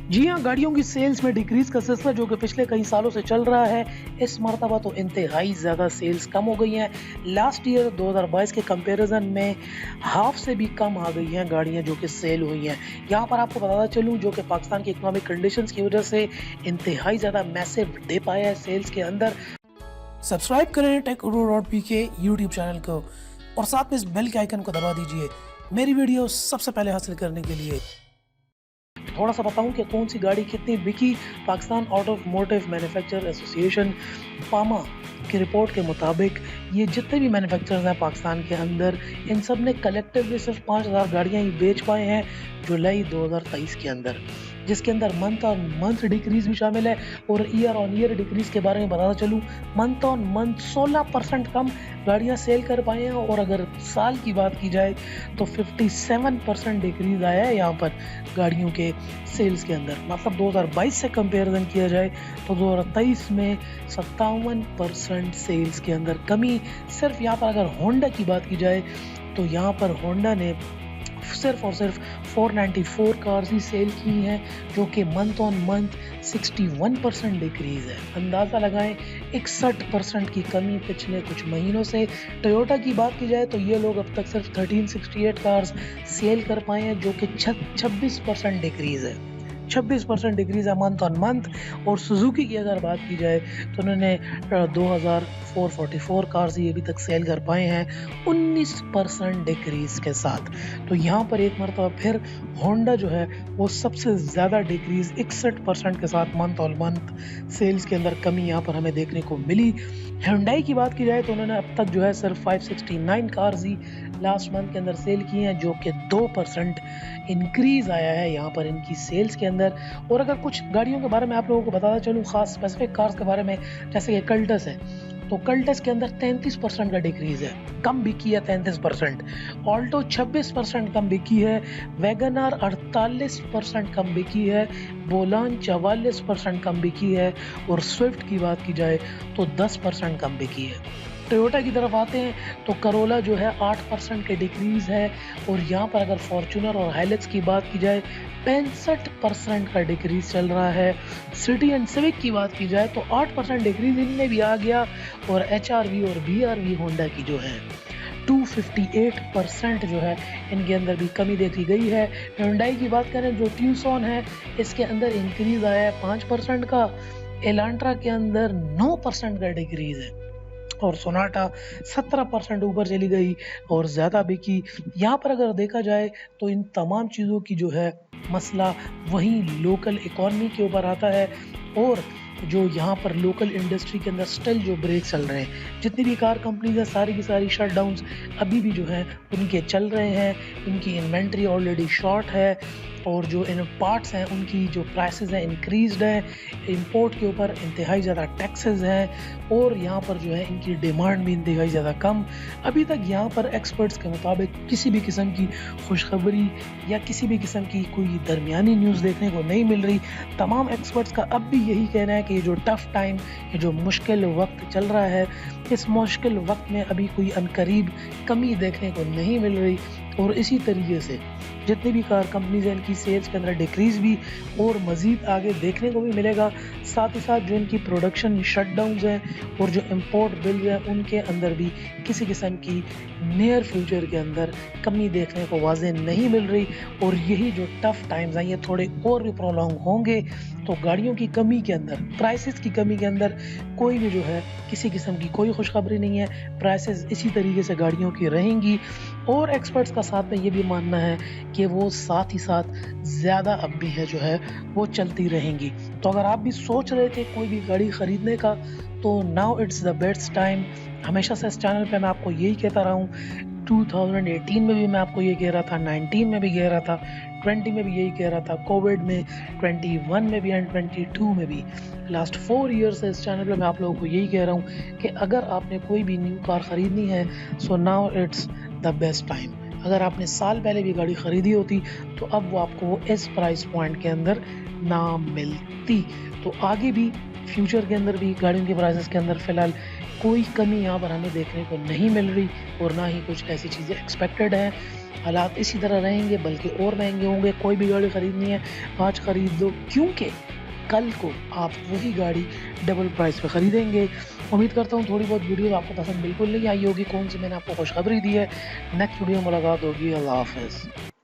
जी हाँ, गाड़ियों की सेल्स में डिक्रीज़ का सिलसिला जो कि पिछले कई सालों से चल रहा है, इस मर्तबा तो इंतहाई ज़्यादा सेल्स कम हो गई हैं। लास्ट ईयर 2022 के कंपैरिज़न में हाफ़ से भी कम आ गई हैं गाड़ियाँ जो कि सेल हुई हैं। यहाँ पर आपको बताता चलूँ जो कि पाकिस्तान की इकोनॉमिक कंडीशंस की वजह से इंतहाई ज़्यादा मैसिव डिप आया है सेल्स के अंदर। सब्सक्राइब करें टेक-गुरु.pk यूट्यूब चैनल को और साथ में इस बेल के आइकन को दबा दीजिए मेरी वीडियो सबसे पहले हासिल करने के लिए। थोड़ा सा बताऊं कि कौन सी गाड़ी कितनी बिकी। पाकिस्तान ऑटोमोटिव मैन्युफैक्चरर एसोसिएशन पामा की रिपोर्ट के मुताबिक ये जितने भी मैन्युफैक्चरर्स हैं पाकिस्तान के अंदर, इन सब ने कलेक्टिवली सिर्फ 5000 गाड़ियां ही बेच पाए हैं जुलाई 2023 के अंदर, जिसके अंदर मंथ ऑन मंथ डिक्रीज भी शामिल है। और ईयर ऑन ईयर डिक्रीज के बारे में बताता चलूँ, मंथ ऑन मंथ 16% कम गाड़ियां सेल कर पाए हैं। और अगर साल की बात की जाए तो 57% डिक्रीज आया है यहाँ पर गाड़ियों के सेल्स के अंदर। मतलब 2022 से कंपेरिजन किया जाए तो 2023 में 57% सेल्स के अंदर कमी। सिर्फ यहाँ पर अगर होंडा की बात की जाए तो यहाँ पर होंडा ने सिर्फ और सिर्फ 494 कार्स ही सेल की हैं, जो कि मंथ ऑन मंथ 61% डिक्रीज है। अंदाज़ा लगाएं 61% की कमी पिछले कुछ महीनों से। टोयोटा की बात की जाए तो ये लोग अब तक सिर्फ 1368 कार्स सेल कर पाए हैं, जो कि 26% डिक्रीज है। 26% डिक्रीज है मंथ ऑन मंथ। और सुजुकी की अगर बात की जाए तो उन्होंने 2444 कार्स ही अभी तक सेल कर पाए हैं 19% डिक्रीज के साथ। तो यहाँ पर एक मरतबा फिर होंडा जो है वो सबसे ज़्यादा डिक्रीज 61% के साथ मंथ ऑन मंथ सेल्स के अंदर कमी यहाँ पर हमें देखने को मिली। हुंडई की बात की जाए तो उन्होंने अब तक जो है सिर्फ 569 कार्स ही लास्ट मंथ के अंदर सेल की हैं, जो कि 2% इंक्रीज आया है यहाँ पर इनकी सेल्स के अंदर। और अगर कुछ गाड़ियों के बारे में आप लोगों को बताता चलूँ, खास स्पेसिफिक कार्स के बारे में, जैसे कि कल्टस है, तो कल्टस के अंदर 33% का डिक्रीज है, कम बिकी है 33%। ऑल्टो 26% कम बिकी है, वैगनआर 48% कम बिकी है, बोलान 44% कम बिकी है। और स्विफ्ट की बात की जाए तो 10% कम बिकी है। टोयोटा की तरफ आते हैं तो करोला जो है 8% के डिक्रीज है। और यहाँ पर अगर फॉर्च्यूनर और हाइलक्स की बात की जाए 65% का डिक्रीज चल रहा है। सिटी एंड सिविक की बात की जाए तो 8% डिक्रीज इनमें भी आ गया। और HRV और BRV होंडा की जो है 258% जो है इनके अंदर भी कमी देखी गई है। हुंडई की बात करें जो ट्यूसॉन है, इसके अंदर इंक्रीज आया है 5% का। एलांट्रा के अंदर 9% का डिक्रीज है। और सोनाटा 17% ऊपर चली गई और ज़्यादा बिकी। यहाँ पर अगर देखा जाए तो इन तमाम चीज़ों की जो है मसला वहीं लोकल इकॉनमी के ऊपर आता है। और जो यहाँ पर लोकल इंडस्ट्री के अंदर स्टिल जो ब्रेक चल रहे हैं, जितनी भी कार कंपनीज हैं सारी की सारी शटडाउन्स अभी भी जो हैं उनके चल रहे हैं। इनकी इन्वेंट्री ऑलरेडी शॉर्ट है और जो इन पार्ट्स हैं उनकी जो प्राइसेस हैं इंक्रीज्ड हैं। इंपोर्ट के ऊपर इंतहाई ज़्यादा टैक्सेस हैं और यहाँ पर जो है इनकी डिमांड भी इंतहाई ज़्यादा कम। अभी तक यहाँ पर एक्सपर्ट्स के मुताबिक किसी भी किस्म की खुशखबरी या किसी भी किस्म की कोई दरमियानी न्यूज़ देखने को नहीं मिल रही। तमाम एक्सपर्ट्स का अब भी यही कहना है कि ये जो टफ़ टाइम, ये जो मुश्किल वक्त चल रहा है, इस मुश्किल वक्त में अभी कोई अनकरीब कमी देखने को नहीं मिल रही। और इसी तरीके से जितनी भी कार कंपनीज हैं इनकी सेल्स के अंदर डिक्रीज भी और मज़ीद आगे देखने को भी मिलेगा। साथ ही साथ जो इनकी प्रोडक्शन शटडाउन्स हैं और जो इंपोर्ट बिल्स हैं उनके अंदर भी किसी किस्म की नियर फ्यूचर के अंदर कमी देखने को वाज़े नहीं मिल रही। और यही जो टफ़ टाइम्स हैं ये थोड़े और भी प्रोलॉन्ग होंगे तो गाड़ियों की कमी के अंदर, प्राइसेस की कमी के अंदर कोई भी जो है किसी किस्म की कोई खुशखबरी नहीं है। प्राइसेस इसी तरीके से गाड़ियों की रहेंगी। और एक्सपर्ट्स का साथ में ये भी मानना है कि वो साथ ही साथ ज़्यादा अब भी है जो है वो चलती रहेंगी। तो अगर आप भी सोच रहे थे कोई भी गाड़ी ख़रीदने का तो now it's the best time. हमेशा से इस चैनल पे मैं आपको यही कहता रहा हूँ, 2018 में भी मैं आपको ये कह रहा था, 19 में भी कह रहा था, 20 में भी यही कह रहा था, कोविड में 21 में भी एंड 22 में भी। लास्ट 4 ईयर्स से इस चैनल पे मैं आप लोगों को यही कह रहा हूँ कि अगर आपने कोई भी न्यू कार ख़रीदनी है so now it's the best time. अगर आपने साल पहले भी गाड़ी ख़रीदी होती तो अब वो आपको इस प्राइस पॉइंट के अंदर ना मिलती। तो आगे भी फ्यूचर के अंदर भी गाड़ियों के प्राइसेस के अंदर फ़िलहाल कोई कमी यहाँ पर हमें देखने को नहीं मिल रही और ना ही कुछ ऐसी चीज़ें एक्सपेक्टेड हैं। हालात इसी तरह रहेंगे बल्कि और महंगे होंगे। कोई भी गाड़ी ख़रीदनी है आज ख़रीद दो, क्योंकि कल को आप वही गाड़ी डबल प्राइस पे ख़रीदेंगे। उम्मीद करता हूँ थोड़ी बहुत वीडियो आपको पसंद बिल्कुल नहीं आई होगी। कौन सी मैंने आपको खुशखबरी दी है। नेक्स्ट वीडियो में मुलाकात होगी। अल्लाह हाफ़िज़।